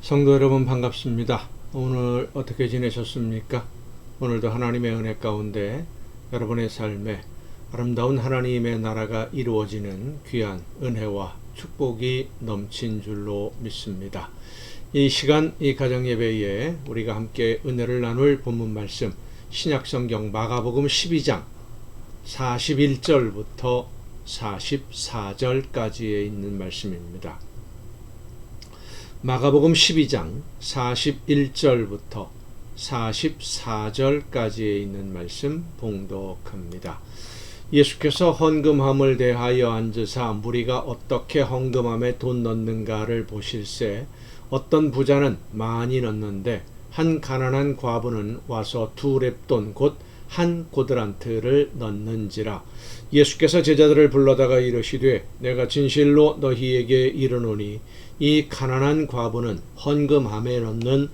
성도 여러분 반갑습니다. 오늘 어떻게 지내셨습니까? 오늘도 하나님의 은혜 가운데 여러분의 삶에 아름다운 하나님의 나라가 이루어지는 귀한 은혜와 축복이 넘친 줄로 믿습니다. 이 시간 이 가정예배에 우리가 함께 은혜를 나눌 본문 말씀 신약성경 마가복음 12장 41절부터 44절까지에 있는 말씀입니다. 마가복음 12장 41절부터 44절까지에 있는 말씀 봉독합니다. 예수께서 헌금함을 대하여 앉으사 무리가 어떻게 헌금함에 돈 넣는가를 보실새 어떤 부자는 많이 넣는데 한 가난한 과부는 와서 2렙돈 곧 한 고드란트를 넣는지라. 예수께서 제자들을 불러다가 이르시되 내가 진실로 너희에게 이르노니 이 가난한 과부는 헌금함에 넣는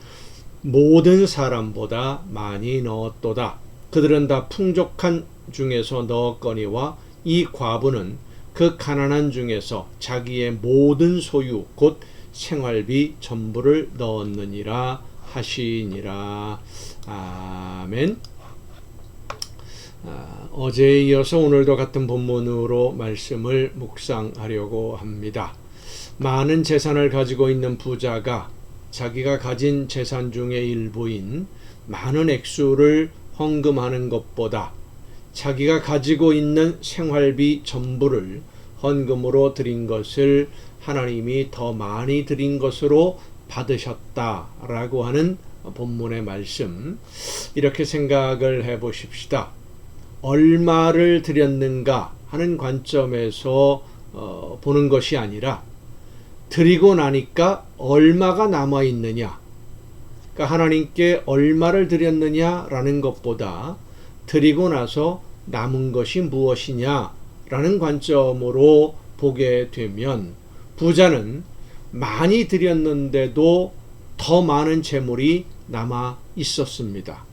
모든 사람보다 많이 넣었도다. 그들은 다 풍족한 중에서 넣었거니와 이 과부는 그 가난한 중에서 자기의 모든 소유 곧 생활비 전부를 넣었느니라 하시니라. 아멘. 어제에 이어서 오늘도 같은 본문으로 말씀을 묵상하려고 합니다. 많은 재산을 가지고 있는 부자가 자기가 가진 재산 중의 일부인 많은 액수를 헌금하는 것보다 자기가 가지고 있는 생활비 전부를 헌금으로 드린 것을 하나님이 더 많이 드린 것으로 받으셨다라고 하는 본문의 말씀, 이렇게 생각을 해 보십시다. 얼마를 드렸는가 하는 관점에서 보는 것이 아니라 드리고 나니까 얼마가 남아 있느냐, 그러니까 하나님께 얼마를 드렸느냐라는 것보다 드리고 나서 남은 것이 무엇이냐라는 관점으로 보게 되면 부자는 많이 드렸는데도 더 많은 재물이 남아 있었습니다.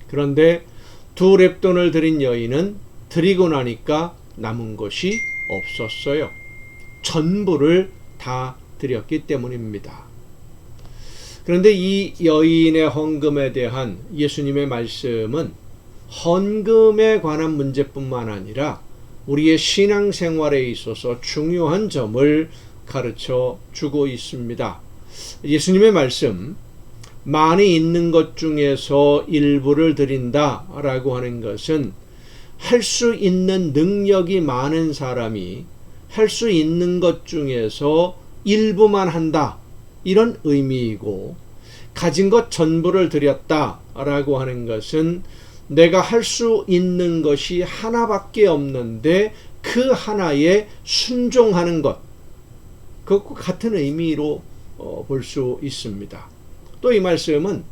그런데 2렙돈을 드린 여인은 드리고 나니까 남은 것이 없었어요. 전부를 다 드렸기 때문입니다. 그런데 이 여인의 헌금에 대한 예수님의 말씀은 헌금에 관한 문제뿐만 아니라 우리의 신앙생활에 있어서 중요한 점을 가르쳐 주고 있습니다. 예수님의 말씀, 많이 있는 것 중에서 일부를 드린다 라고 하는 것은 할 수 있는 능력이 많은 사람이 할 수 있는 것 중에서 일부만 한다, 이런 의미이고, 가진 것 전부를 드렸다 라고 하는 것은 내가 할 수 있는 것이 하나밖에 없는데 그 하나에 순종하는 것, 그것과 같은 의미로 볼 수 있습니다. 또 이 말씀은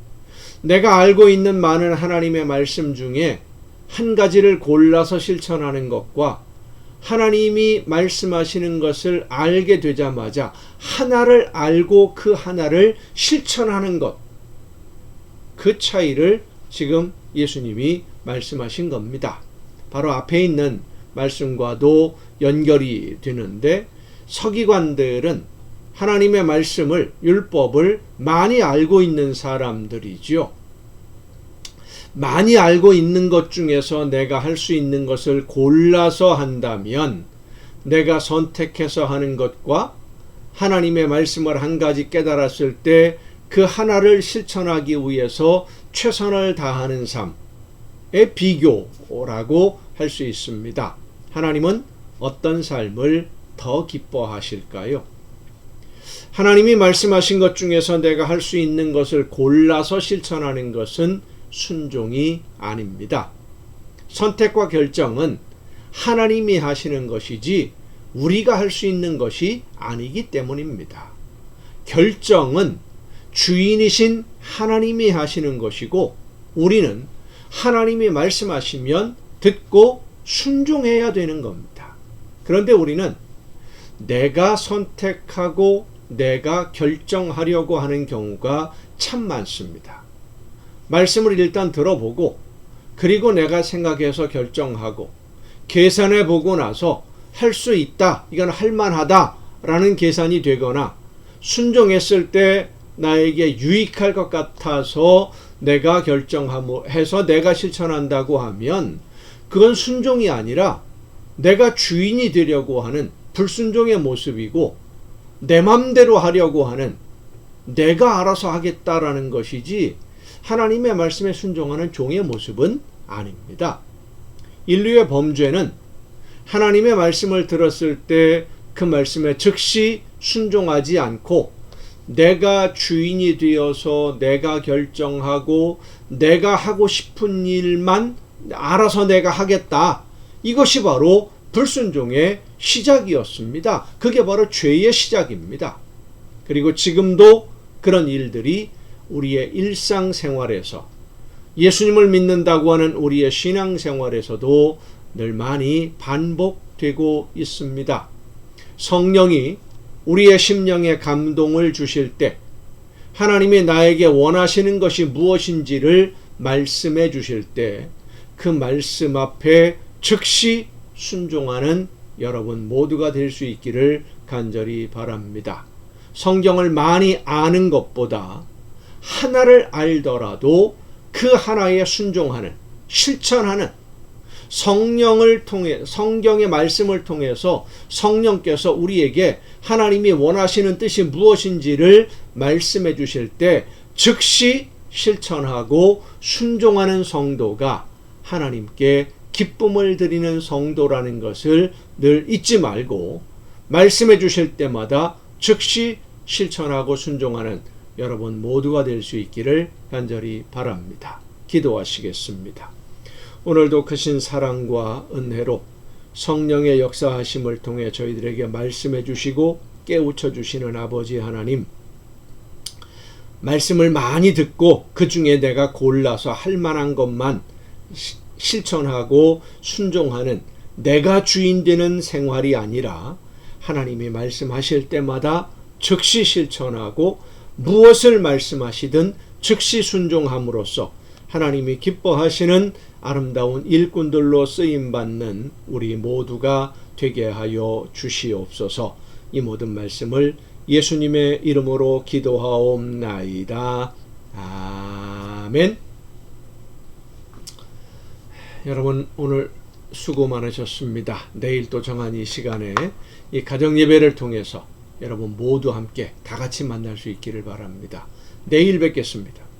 내가 알고 있는 많은 하나님의 말씀 중에 한 가지를 골라서 실천하는 것과 하나님이 말씀하시는 것을 알게 되자마자 하나를 알고 그 하나를 실천하는 것, 그 차이를 지금 예수님이 말씀하신 겁니다. 바로 앞에 있는 말씀과도 연결이 되는데, 서기관들은 하나님의 말씀을, 율법을 많이 알고 있는 사람들이죠. 많이 알고 있는 것 중에서 내가 할 수 있는 것을 골라서 한다면 내가 선택해서 하는 것과 하나님의 말씀을 한 가지 깨달았을 때 그 하나를 실천하기 위해서 최선을 다하는 삶의 비교라고 할 수 있습니다. 하나님은 어떤 삶을 더 기뻐하실까요? 하나님이 말씀하신 것 중에서 내가 할 수 있는 것을 골라서 실천하는 것은 순종이 아닙니다. 선택과 결정은 하나님이 하시는 것이지 우리가 할 수 있는 것이 아니기 때문입니다. 결정은 주인이신 하나님이 하시는 것이고, 우리는 하나님이 말씀하시면 듣고 순종해야 되는 겁니다. 그런데 우리는 내가 선택하고 내가 결정하려고 하는 경우가 참 많습니다. 말씀을 일단 들어보고, 그리고 내가 생각해서 결정하고, 계산해 보고 나서 할 수 있다, 이건 할만하다 라는 계산이 되거나, 순종했을 때 나에게 유익할 것 같아서 내가 결정해서 내가 실천한다고 하면 그건 순종이 아니라 내가 주인이 되려고 하는 불순종의 모습이고 내 맘대로 하려고 하는 내가 알아서 하겠다라는 것이지 하나님의 말씀에 순종하는 종의 모습은 아닙니다. 인류의 범죄는 하나님의 말씀을 들었을 때 그 말씀에 즉시 순종하지 않고 내가 주인이 되어서 내가 결정하고 내가 하고 싶은 일만 알아서 내가 하겠다. 이것이 바로 불순종의 시작이었습니다. 그게 바로 죄의 시작입니다. 그리고 지금도 그런 일들이 우리의 일상생활에서 예수님을 믿는다고 하는 우리의 신앙생활에서도 늘 많이 반복되고 있습니다. 성령이 우리의 심령에 감동을 주실 때 하나님이 나에게 원하시는 것이 무엇인지를 말씀해 주실 때 그 말씀 앞에 즉시 순종하는 여러분 모두가 될 수 있기를 간절히 바랍니다. 성경을 많이 아는 것보다 하나를 알더라도 그 하나에 순종하는, 실천하는 성령을 통해 성경의 말씀을 통해서 성령께서 우리에게 하나님이 원하시는 뜻이 무엇인지를 말씀해 주실 때 즉시 실천하고 순종하는 성도가 하나님께 기쁨을 드리는 성도라는 것을 늘 잊지 말고 말씀해 주실 때마다 즉시 실천하고 순종하는 여러분 모두가 될 수 있기를 간절히 바랍니다. 기도하시겠습니다. 오늘도 크신 사랑과 은혜로 성령의 역사하심을 통해 저희들에게 말씀해 주시고 깨우쳐 주시는 아버지 하나님, 말씀을 많이 듣고 그 중에 내가 골라서 할 만한 것만 실천하고 순종하는 내가 주인 되는 생활이 아니라 하나님이 말씀하실 때마다 즉시 실천하고 무엇을 말씀하시든 즉시 순종함으로써 하나님이 기뻐하시는 아름다운 일꾼들로 쓰임받는 우리 모두가 되게 하여 주시옵소서. 이 모든 말씀을 예수님의 이름으로 기도하옵나이다. 아멘. 여러분 오늘 수고 많으셨습니다. 내일 또 정한 이 시간에 이 가정예배를 통해서 여러분 모두 함께 다 같이 만날 수 있기를 바랍니다. 내일 뵙겠습니다.